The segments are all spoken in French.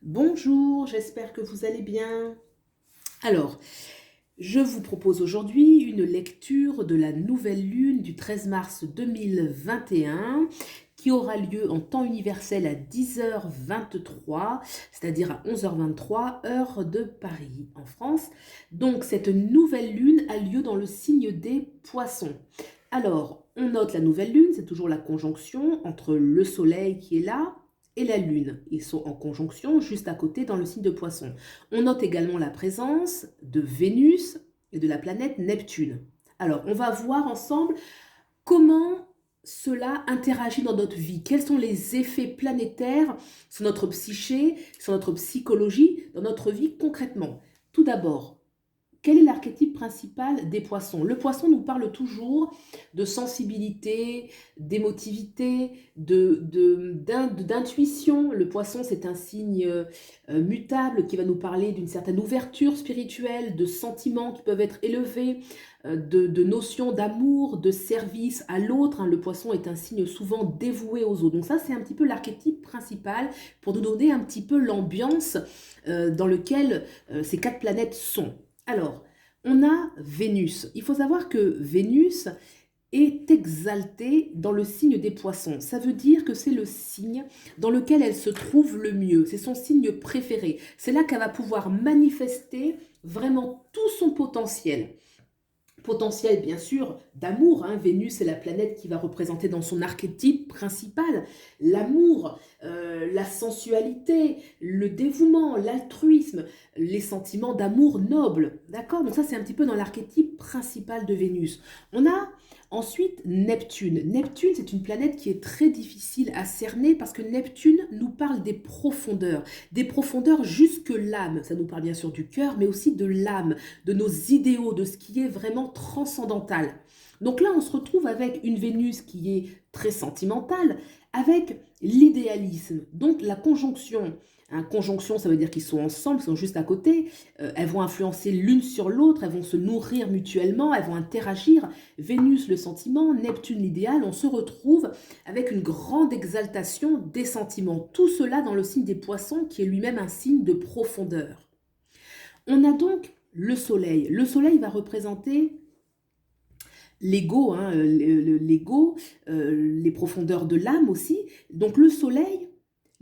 Bonjour, j'espère que vous allez bien. Alors, je vous propose aujourd'hui une lecture de la nouvelle lune du 13 mars 2021 qui aura lieu en temps universel à 10h23, c'est-à-dire à 11h23, heure de Paris en France. Donc cette nouvelle lune a lieu dans le signe des Poissons. Alors, on note la nouvelle lune, c'est toujours la conjonction entre le soleil qui est là et la lune. Ils sont en conjonction juste à côté dans le signe de Poisson. On note également la présence de Vénus et de la planète Neptune. Alors, on va voir ensemble comment cela interagit dans notre vie. Quels sont les effets planétaires sur notre psyché, sur notre psychologie, dans notre vie concrètement. Tout d'abord, quel est l'archétype principal des poissons? Le poisson nous parle toujours de sensibilité, d'émotivité, d'intuition. Le poisson, c'est un signe mutable qui va nous parler d'une certaine ouverture spirituelle, de sentiments qui peuvent être élevés, de notions d'amour, de service à l'autre. Le poisson est un signe souvent dévoué aux autres. Donc ça, c'est un petit peu l'archétype principal pour nous donner un petit peu l'ambiance dans laquelle ces quatre planètes sont. Alors, on a Vénus. Il faut savoir que Vénus est exaltée dans le signe des Poissons. Ça veut dire que c'est le signe dans lequel elle se trouve le mieux. C'est son signe préféré. C'est là qu'elle va pouvoir manifester vraiment tout son potentiel. Potentiel, bien sûr, d'amour. Vénus est la planète qui va représenter dans son archétype principal l'amour, la sensualité, le dévouement, l'altruisme, les sentiments d'amour noble. D'accord? Donc ça, c'est un petit peu dans l'archétype principal de Vénus. On a ensuite Neptune. Neptune, c'est une planète qui est très difficile à cerner parce que Neptune nous parle des profondeurs jusque l'âme. Ça nous parle bien sûr du cœur, mais aussi de l'âme, de nos idéaux, de ce qui est vraiment transcendantal. Donc là, on se retrouve avec une Vénus qui est très sentimentale, avec l'idéalisme, donc la conjonction. Conjonction, ça veut dire qu'ils sont ensemble, ils sont juste à côté, elles vont influencer l'une sur l'autre, elles vont se nourrir mutuellement, elles vont interagir. Vénus, le sentiment, Neptune, l'idéal, on se retrouve avec une grande exaltation des sentiments. Tout cela dans le signe des Poissons, qui est lui-même un signe de profondeur. On a donc le soleil. Le soleil va représenter l'ego, l'ego, les profondeurs de l'âme aussi. Donc le soleil,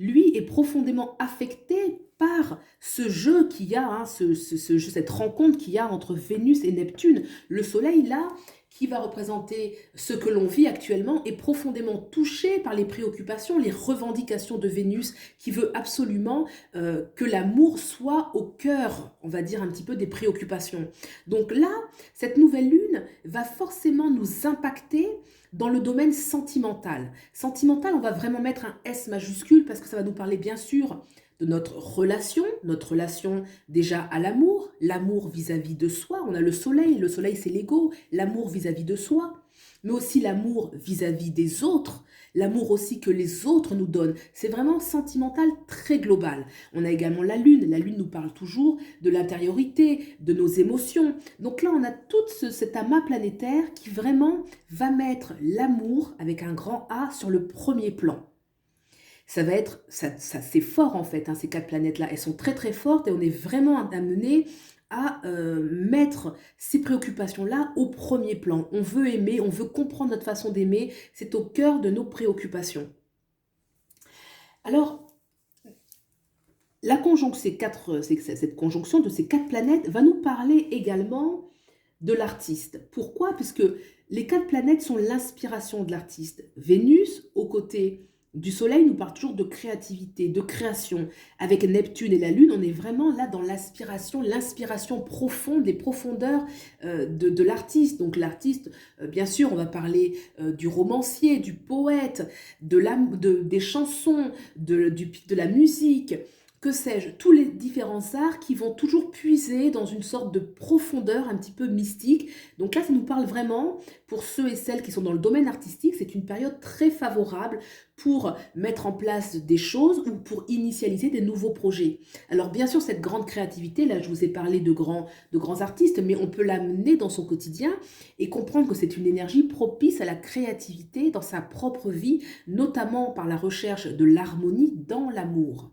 lui, est profondément affecté par ce jeu qu'il y a, cette rencontre qu'il y a entre Vénus et Neptune. Le soleil, là, qui va représenter ce que l'on vit actuellement, est profondément touché par les préoccupations, les revendications de Vénus, qui veut absolument que l'amour soit au cœur, on va dire un petit peu, des préoccupations. Donc là, cette nouvelle lune va forcément nous impacter dans le domaine sentimental. Sentimental, on va vraiment mettre un S majuscule parce que ça va nous parler bien sûr de notre relation déjà à l'amour, l'amour vis-à-vis de soi. On a le soleil c'est l'ego, l'amour vis-à-vis de soi, mais aussi l'amour vis-à-vis des autres, l'amour aussi que les autres nous donnent. C'est vraiment sentimental, très global. On a également la lune nous parle toujours de l'intériorité, de nos émotions. Donc là, on a tout cet amas planétaire qui vraiment va mettre l'amour avec un grand A sur le premier plan. Ça va être, c'est fort en fait, ces quatre planètes-là. Elles sont très très fortes et on est vraiment amené à mettre ces préoccupations-là au premier plan. On veut aimer, on veut comprendre notre façon d'aimer, c'est au cœur de nos préoccupations. Alors, cette conjonction de ces quatre planètes va nous parler également de l'artiste. Pourquoi? Puisque les quatre planètes sont l'inspiration de l'artiste. Vénus, aux côtés du Soleil, nous parle toujours de créativité, de création. Avec Neptune et la Lune, on est vraiment là dans l'inspiration profonde, les profondeurs de l'artiste. Donc l'artiste, bien sûr, on va parler du romancier, du poète, des chansons, de la musique, que sais-je, tous les différents arts qui vont toujours puiser dans une sorte de profondeur un petit peu mystique. Donc là, ça nous parle vraiment, pour ceux et celles qui sont dans le domaine artistique, c'est une période très favorable pour mettre en place des choses ou pour initialiser des nouveaux projets. Alors bien sûr, cette grande créativité, là je vous ai parlé de grands artistes, mais on peut l'amener dans son quotidien et comprendre que c'est une énergie propice à la créativité dans sa propre vie, notamment par la recherche de l'harmonie dans l'amour.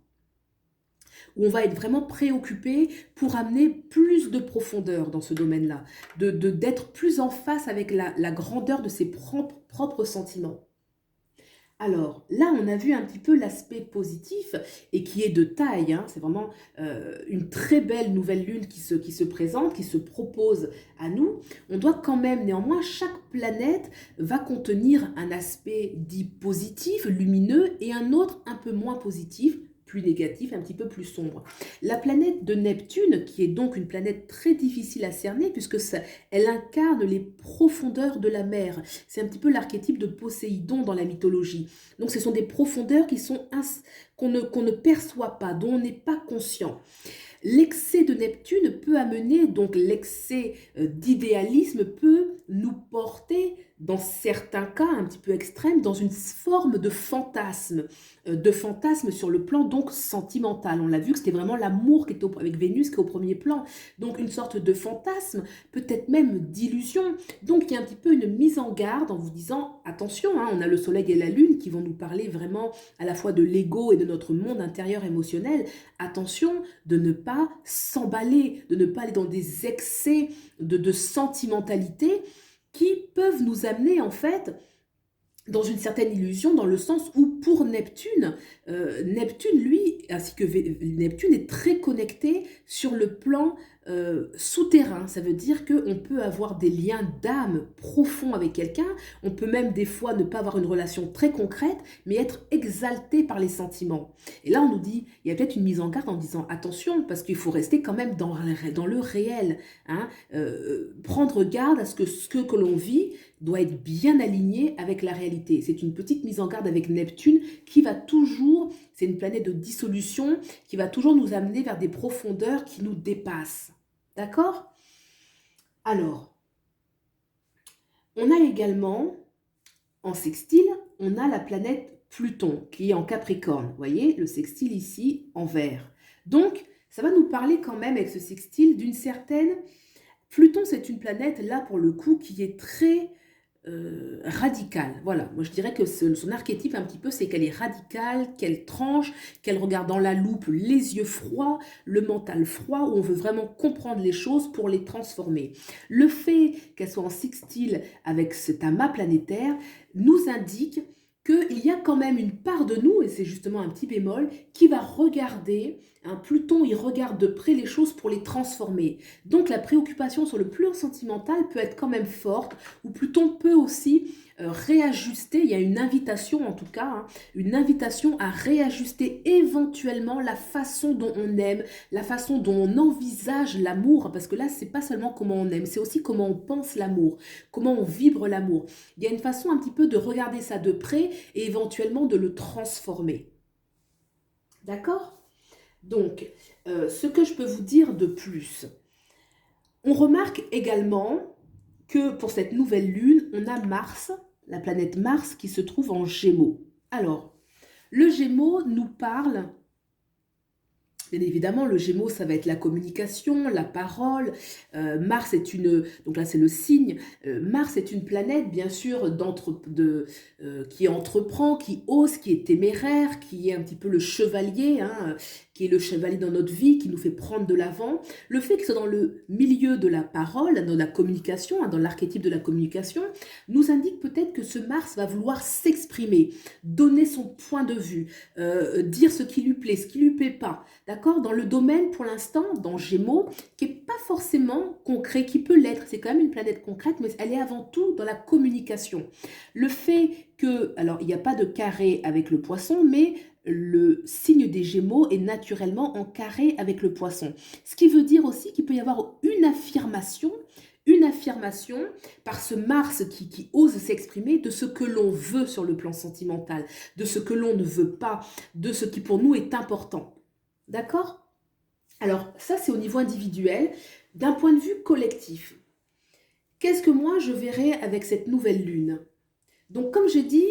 où on va être vraiment préoccupé pour amener plus de profondeur dans ce domaine-là, d'être plus en face avec la grandeur de ses propres sentiments. Alors là, on a vu un petit peu l'aspect positif et qui est de taille, hein. C'est vraiment une très belle nouvelle lune qui se présente, qui se propose à nous. On doit quand même, néanmoins, chaque planète va contenir un aspect dit positif, lumineux, et un autre un peu moins positif, plus négatif, un petit peu plus sombre. La planète de Neptune, qui est donc une planète très difficile à cerner, puisque elle incarne les profondeurs de la mer. C'est un petit peu l'archétype de Poséidon dans la mythologie. Donc ce sont des profondeurs qu'on ne perçoit pas, dont on n'est pas conscient. L'excès de Neptune peut amener, donc l'excès d'idéalisme peut nous porter, dans certains cas un petit peu extrêmes, dans une forme de fantasme sur le plan donc sentimental. On l'a vu que c'était vraiment l'amour qui était avec Vénus qui est au premier plan. Donc une sorte de fantasme, peut-être même d'illusion. Donc il y a un petit peu une mise en garde en vous disant, attention, hein, on a le soleil et la lune qui vont nous parler vraiment à la fois de l'ego et de notre monde intérieur émotionnel. Attention de ne pas s'emballer, de ne pas aller dans des excès de sentimentalité qui peuvent nous amener en fait dans une certaine illusion, dans le sens où pour Neptune, Neptune, lui, ainsi que Neptune est très connecté sur le plan souterrain. Ça veut dire qu'on peut avoir des liens d'âme profonds avec quelqu'un, on peut même des fois ne pas avoir une relation très concrète, mais être exalté par les sentiments. Et là, on nous dit, il y a peut-être une mise en garde en disant, attention, parce qu'il faut rester quand même dans le réel, hein, prendre garde à ce que l'on vit doit être bien aligné avec la réalité. C'est une petite mise en garde avec Neptune qui va toujours, c'est une planète de dissolution, qui va toujours nous amener vers des profondeurs qui nous dépassent. D'accord? Alors, on a également, en sextile, on a la planète Pluton qui est en Capricorne. Vous voyez, le sextile ici en vert. Donc, ça va nous parler quand même avec ce sextile d'une certaine... Pluton, c'est une planète, là, pour le coup, qui est très... radicale. Voilà, moi je dirais que son archétype un petit peu, c'est qu'elle est radicale, qu'elle tranche, qu'elle regarde dans la loupe les yeux froids, le mental froid, où on veut vraiment comprendre les choses pour les transformer. Le fait qu'elle soit en sextile avec cet amas planétaire nous indique qu'il y a quand même une part de nous, et c'est justement un petit bémol, qui va regarder, Pluton, il regarde de près les choses pour les transformer. Donc la préoccupation sur le plan sentimental peut être quand même forte, ou Pluton peut aussi réajuster, il y a une invitation en tout cas, hein, une invitation à réajuster éventuellement la façon dont on aime, la façon dont on envisage l'amour, parce que là, c'est pas seulement comment on aime, c'est aussi comment on pense l'amour, comment on vibre l'amour. Il y a une façon un petit peu de regarder ça de près et éventuellement de le transformer. D'accord? Donc, ce que je peux vous dire de plus, on remarque également que pour cette nouvelle lune, on a Mars, la planète Mars qui se trouve en Gémeaux. Alors, le Gémeaux nous parle, bien évidemment, le Gémeaux, ça va être la communication, la parole. Mars est une, donc là c'est le signe, Mars est une planète bien sûr qui entreprend, qui ose, qui est téméraire, qui est un petit peu le chevalier, hein, qui est le chevalier dans notre vie, qui nous fait prendre de l'avant. Le fait qu'il soit dans le milieu de la parole, dans la communication, hein, dans l'archétype de la communication, nous indique peut-être que ce Mars va vouloir s'exprimer, donner son point de vue, dire ce qui lui plaît, ce qui lui plaît pas. D'accord? Dans le domaine, pour l'instant, dans Gémeaux, qui n'est pas forcément concret, qui peut l'être. C'est quand même une planète concrète, mais elle est avant tout dans la communication. Le fait que, alors il n'y a pas de carré avec le poisson, mais le signe des Gémeaux est naturellement en carré avec le poisson. Ce qui veut dire aussi qu'il peut y avoir une affirmation par ce Mars qui ose s'exprimer de ce que l'on veut sur le plan sentimental, de ce que l'on ne veut pas, de ce qui pour nous est important. D'accord? Alors, ça, c'est au niveau individuel. D'un point de vue collectif, qu'est-ce que moi, je verrais avec cette nouvelle lune? Donc, comme j'ai dit,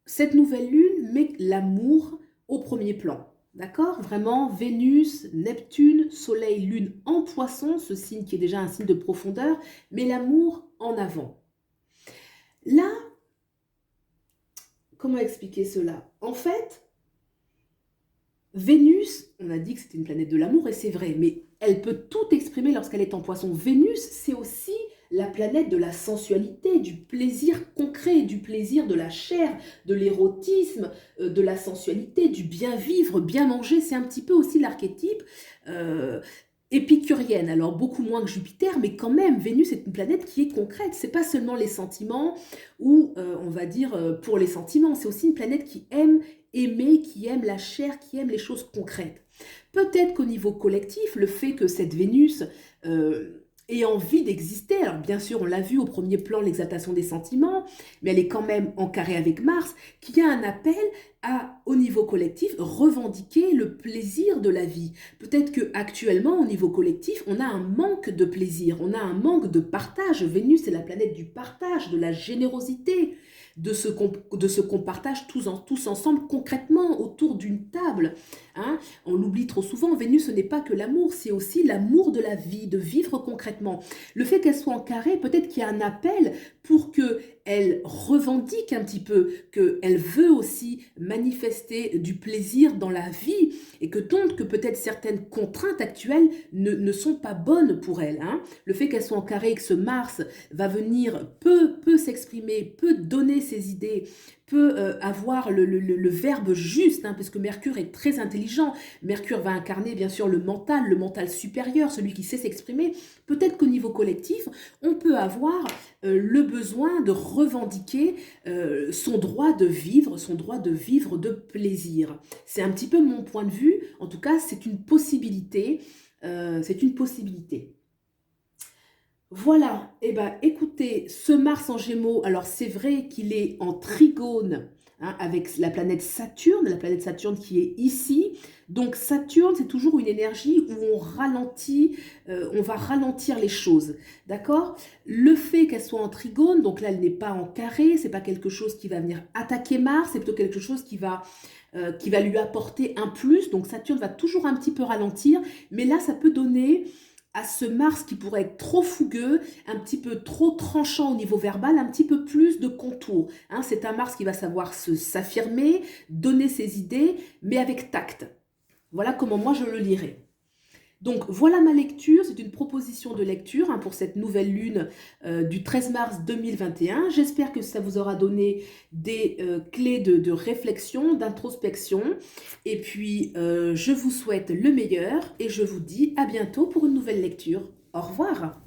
cette nouvelle lune met l'amour au premier plan. D'accord? Vraiment, Vénus, Neptune, Soleil, Lune en Poisson, ce signe qui est déjà un signe de profondeur, met l'amour en avant. Là, comment expliquer cela? En fait, Vénus, on a dit que c'était une planète de l'amour et c'est vrai, mais elle peut tout exprimer lorsqu'elle est en Poisson. Vénus, c'est aussi la planète de la sensualité, du plaisir concret, du plaisir de la chair, de l'érotisme, de la sensualité, du bien vivre, bien manger. C'est un petit peu aussi l'archétype euh, épicurienne. Alors beaucoup moins que Jupiter, mais quand même, Vénus est une planète qui est concrète. C'est pas seulement les sentiments ou on va dire pour les sentiments. C'est aussi une planète qui aime aimer, qui aime la chair, qui aime les choses concrètes. Peut-être qu'au niveau collectif, le fait que cette Vénus ait envie d'exister, alors bien sûr on l'a vu au premier plan l'exaltation des sentiments, mais elle est quand même en carré avec Mars, qui a un appel à, au niveau collectif, revendiquer le plaisir de la vie. Peut-être qu'actuellement, au niveau collectif, on a un manque de plaisir, on a un manque de partage. Vénus est la planète du partage, de la générosité, de ce qu'on partage tous ensemble concrètement autour d'une table. Hein. On l'oublie trop souvent, Vénus, ce n'est pas que l'amour, c'est aussi l'amour de la vie, de vivre concrètement. Le fait qu'elle soit en carré, peut-être qu'il y a un appel pour qu'elle revendique un petit peu, qu'elle veut aussi manifester du plaisir dans la vie et que donc que peut-être certaines contraintes actuelles ne sont pas bonnes pour elle. Hein. Le fait qu'elle soit en carré et que ce Mars va venir, peut s'exprimer, peut donner ses idées, peut avoir le verbe juste, hein, parce que Mercure est très intelligent. Mercure va incarner bien sûr le mental supérieur, celui qui sait s'exprimer. Peut-être qu'au niveau collectif, on peut avoir le besoin de revendiquer son droit de vivre, son droit de vivre de plaisir. C'est un petit peu mon point de vue. En tout cas, c'est une possibilité. C'est une possibilité. Voilà, eh ben, écoutez, ce Mars en Gémeaux, alors c'est vrai qu'il est en trigone hein, avec la planète Saturne qui est ici. Donc Saturne, c'est toujours une énergie où on ralentit, on va ralentir les choses, d'accord? Le fait qu'elle soit en trigone, donc là elle n'est pas en carré, c'est pas quelque chose qui va venir attaquer Mars, c'est plutôt quelque chose qui va lui apporter un plus. Donc Saturne va toujours un petit peu ralentir, mais là ça peut donner à ce Mars qui pourrait être trop fougueux, un petit peu trop tranchant au niveau verbal, un petit peu plus de contour. Hein, c'est un Mars qui va savoir s'affirmer, donner ses idées, mais avec tact. Voilà comment moi je le lirais. Donc voilà ma lecture, c'est une proposition de lecture hein, pour cette nouvelle lune du 13 mars 2021. J'espère que ça vous aura donné des clés de réflexion, d'introspection. Et puis je vous souhaite le meilleur et je vous dis à bientôt pour une nouvelle lecture. Au revoir.